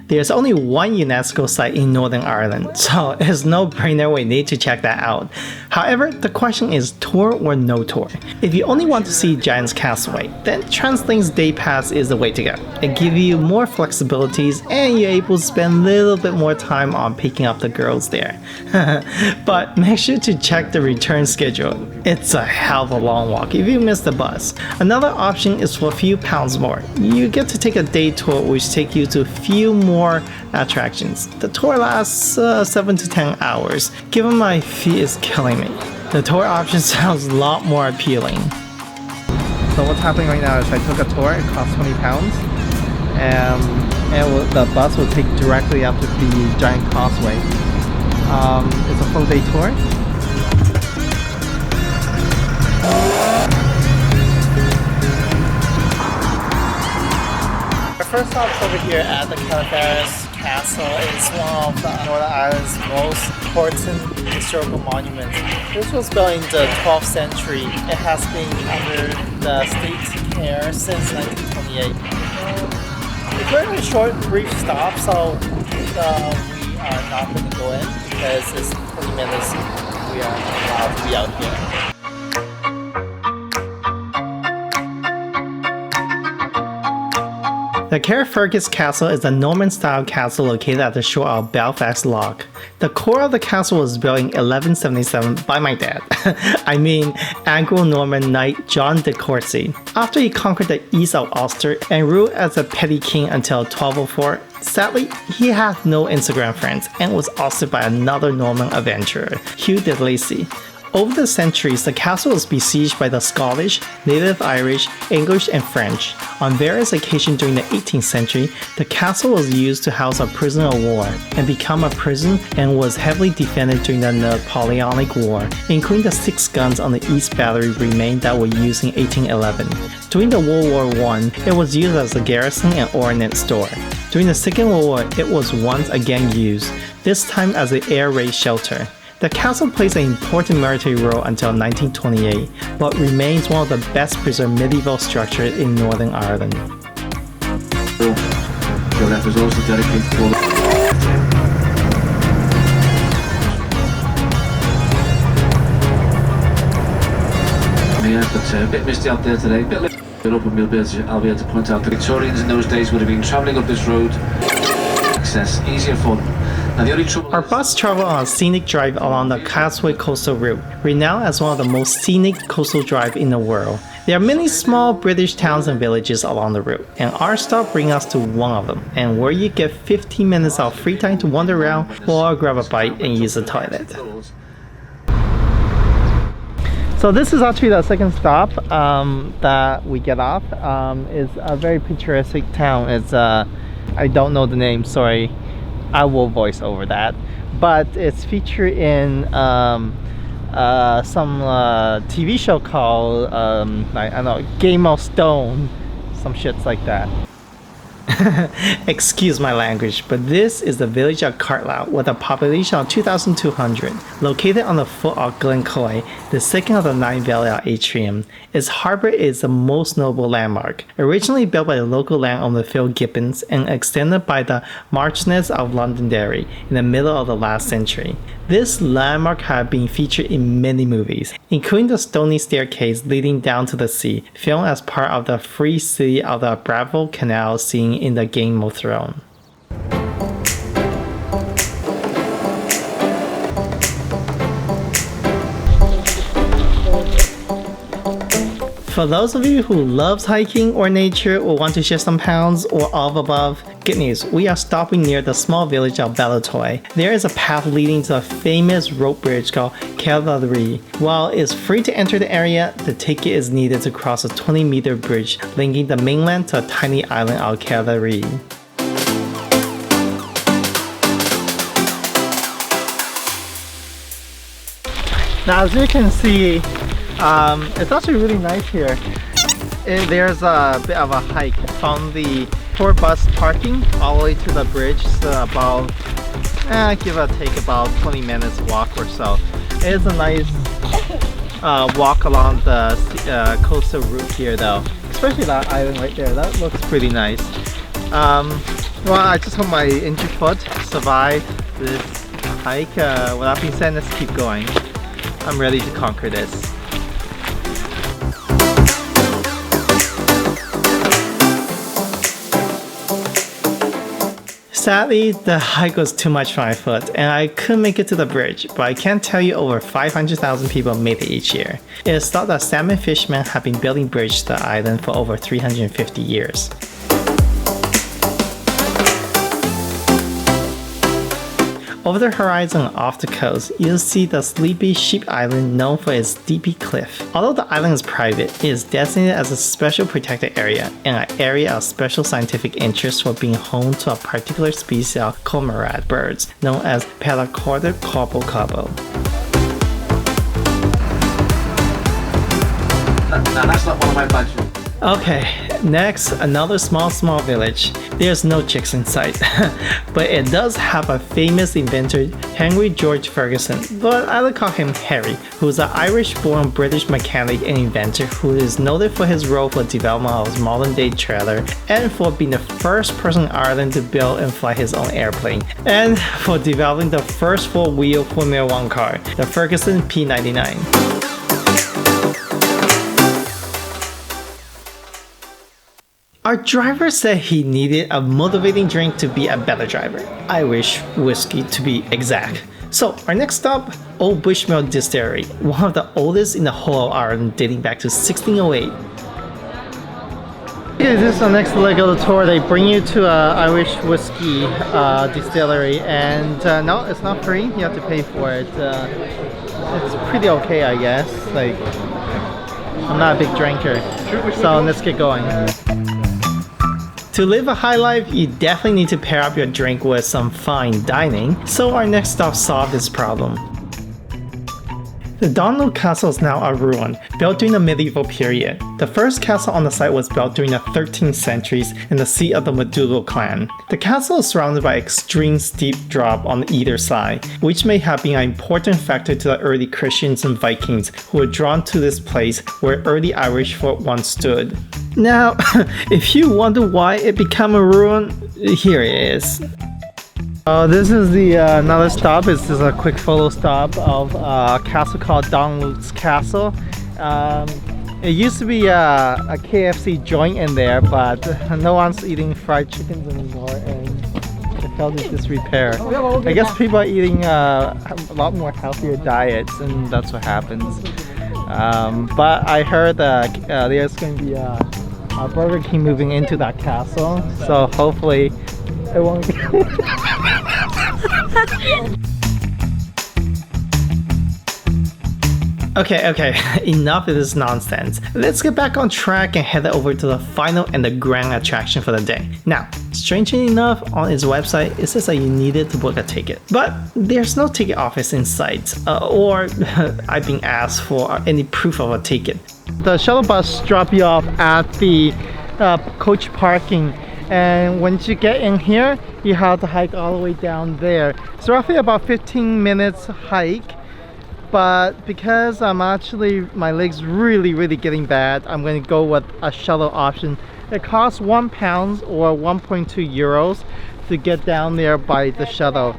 There's only one UNESCO site in Northern Ireland, so it's no brainer we need to check that out. However, the question is tour or no tour. If you only want to see Giant's Causeway, then Translink's Day Pass is the way to go. It gives you more flexibilities and you're able to spend a little bit more time on picking up the girls there. But make sure to check the return schedule. It's a hell of a long walk if you miss the bus. Another option is for a few pounds more. You get to take a day tour which takes you to a few more attractions. The tour lasts 7 to 10 hours. Given my feet is killing me, the tour option sounds a lot more appealing. So what's happening right now is I took a tour. It cost £20, and the bus will take directly up to the Giant Causeway. It's a full day tour. First stop over here at the Carrickfergus Castle. It's one of Northern Ireland's most important historical monuments. This was built in the 12th century. It has been under the state care since 1928. It's a very short, brief stop, so we are not going to go in because it's 20 minutes we are allowed to be out here. The Carrickfergus Castle is a Norman-style castle located at the shore of Belfast Lough. The core of the castle was built in 1177 by my dad. I mean Anglo-Norman knight John de Courcy. After he conquered the east of Ulster and ruled as a petty king until 1204, sadly, he had no Instagram friends and was ousted by another Norman adventurer, Hugh de Lacy. Over the centuries, the castle was besieged by the Scottish, Native Irish, English, and French. On various occasions during the 18th century, the castle was used to house a prisoner of war and become a prison and was heavily defended during the Napoleonic War, including the 6 guns on the East Battery remained that were used in 1811. During the World War I, it was used as a garrison and ordnance store. During the Second World War, it was once again used, this time as an air raid shelter. The castle plays an important military role until 1928, but remains one of the best preserved medieval structures in Northern Ireland. Your left was also dedicated to but a bit misty out there today. I'll be able to point out the Victorians in those days would have been travelling up this road. Access easier for them. Our bus traveled on a scenic drive along the Causeway Coastal Route, renowned as one of the most scenic coastal drives in the world. There are many small British towns and villages along the route, and our stop brings us to one of them, and where you get 15 minutes of free time to wander around or grab a bite and use the toilet. So this is actually the second stop that we get off. It's a very picturesque town. It's I don't know the name, sorry. I will voice over that, but it's featured in some TV show called I don't know, Game of Stone, some shits like that. Excuse my language, but this is the village of Carnlough with a population of 2,200, located on the foot of Glencoe, the second of the 9 Valley of Atrium. Its harbour is the most notable landmark, originally built by the local landowner Phil Gibbons and extended by the Marchioness of Londonderry in the middle of the last century. This landmark had been featured in many movies, including the stony staircase leading down to the sea, filmed as part of the Free City of the Bravo Canal scene in the Game of Thrones. For those of you who loves hiking or nature or want to shed some pounds or all of above, good news, we are stopping near the small village of Ballytoy. There is a path leading to a famous rope bridge called Carrick-a-Rede. While it's free to enter the area, the ticket is needed to cross a 20-meter bridge linking the mainland to a tiny island of Carrick-a-Rede. Now as you can see, it's actually really nice here. There's a bit of a hike from the tour bus parking all the way to the bridge, so about, give or take about 20 minutes walk or so. It is a nice walk along the coastal route here though. especially that island right there. That looks pretty nice. Well, I just hope my injured foot survived this hike. With that being said, let's keep going. I'm ready to conquer this. Sadly, the hike was too much for my foot and I couldn't make it to the bridge, but I can tell you over 500,000 people make it each year. It is thought that salmon fishermen have been building bridges to the island for over 350 years. Over the horizon off the coast, you'll see the sleepy sheep island known for its steepy cliff. Although the island is private, it is designated as a special protected area and an area of special scientific interest for being home to a particular species of cormorant birds known as Carrick-a-Rede corpo. Now that's not one of my badges. Okay, next, another small village. There's no chicks in sight, but it does have a famous inventor, Henry George Ferguson, but I would call him Harry, who's an Irish-born British mechanic and inventor who is noted for his role for development of his modern-day trailer and for being the first person in Ireland to build and fly his own airplane, and for developing the first four-wheel Formula 1 car, the Ferguson P99. Our driver said he needed a motivating drink to be a better driver. Irish whiskey to be exact. So our next stop, Old Bushmills Distillery, one of the oldest in the whole of Ireland dating back to 1608. Okay, this is the next leg of the tour. They bring you to an Irish whiskey distillery and no, it's not free, you have to pay for it. It's pretty okay, I guess. Like, I'm not a big drinker, so let's get going. To live a high life, you definitely need to pair up your drink with some fine dining, so our next stop solved this problem. The Dunluce Castle is now a ruin, built during the medieval period. The first castle on the site was built during the 13th centuries and the seat of the Medieval clan. The castle is surrounded by extreme steep drop on either side, which may have been an important factor to the early Christians and Vikings who were drawn to this place where early Irish fort once stood. Now, if you wonder why it became a ruin, here it is. This is the another stop. It's just a quick photo stop of a castle called Dunluce Castle. It used to be a KFC joint in there, but no one's eating fried chickens anymore, and it fell into disrepair. I guess people are eating a lot more healthier diets, and that's what happens. But I heard that there's going to be a Burger King moving into that castle, so hopefully it won't. Okay, enough of this nonsense. Let's get back on track and head over to the final and the grand attraction for the day. Now, strangely enough, on its website, it says that you needed to book a ticket. But there's no ticket office in sight, or I've been asked for any proof of a ticket. The shuttle bus drops you off at the coach parking, and once you get in here, you have to hike all the way down there. It's roughly about 15 minutes hike, but because my leg's really getting bad, I'm going to go with a shuttle option. It costs £1 or 1.2 euros to get down there by the shuttle.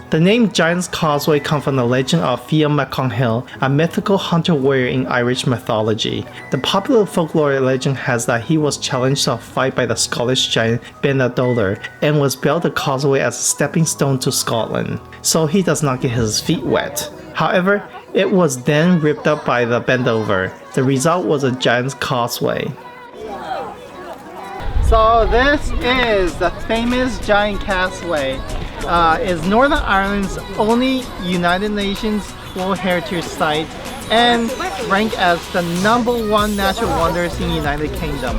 The name Giant's Causeway comes from the legend of Fia MacConhill, a mythical hunter-warrior in Irish mythology. The popular folklore legend has that he was challenged to a fight by the Scottish giant Benadolor and was built the causeway as a stepping stone to Scotland, so he does not get his feet wet. However, it was then ripped up by the Bendover. The result was a Giant's Causeway. So this is the famous Giant Causeway. Is Northern Ireland's only United Nations World Heritage Site and ranked as the #1 natural wonders in the United Kingdom.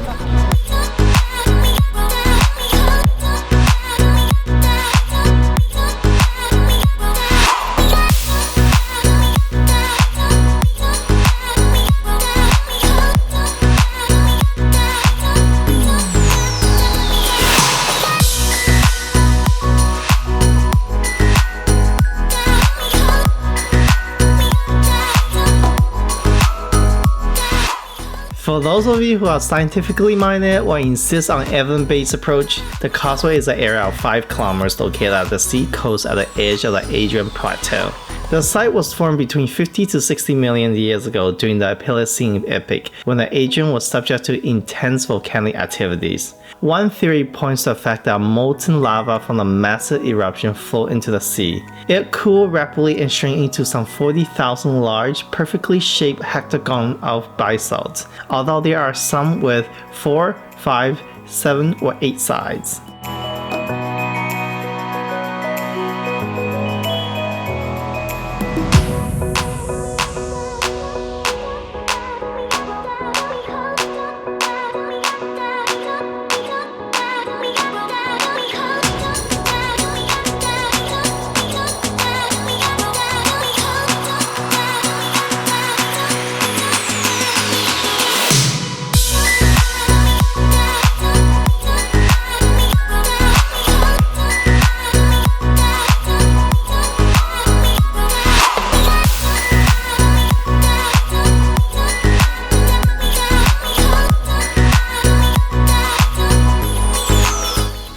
For those of you who are scientifically minded or insist on evidence-based approach, the Causeway is an area of 5 kilometers located at the sea coast at the edge of the Adrian Plateau. The site was formed between 50 to 60 million years ago during the Pliocene epoch, when the Adrian was subject to intense volcanic activities. One theory points to the fact that molten lava from a massive eruption flowed into the sea. It cooled rapidly and shrank into some 40,000 large, perfectly shaped hexagons of basalts, although there are some with 4, 5, 7, or 8 sides.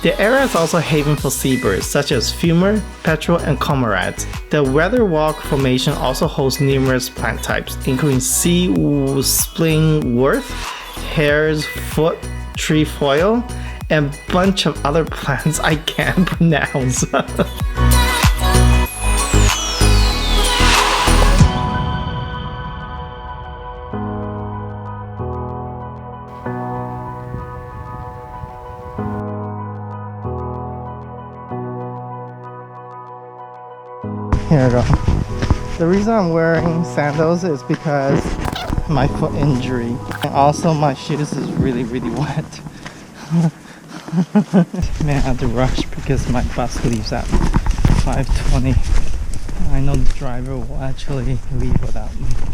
The area is also a haven for seabirds such as fumer, petrel, and cormorants. The Weatherwalk Formation also hosts numerous plant types, including sea splingworth, hare's foot trefoil, and a bunch of other plants I can't pronounce. Here we go. The reason I'm wearing sandals is because my foot injury, and also my shoes is really wet. Man, I have to rush because my bus leaves at 5:20. I know the driver will actually leave without me.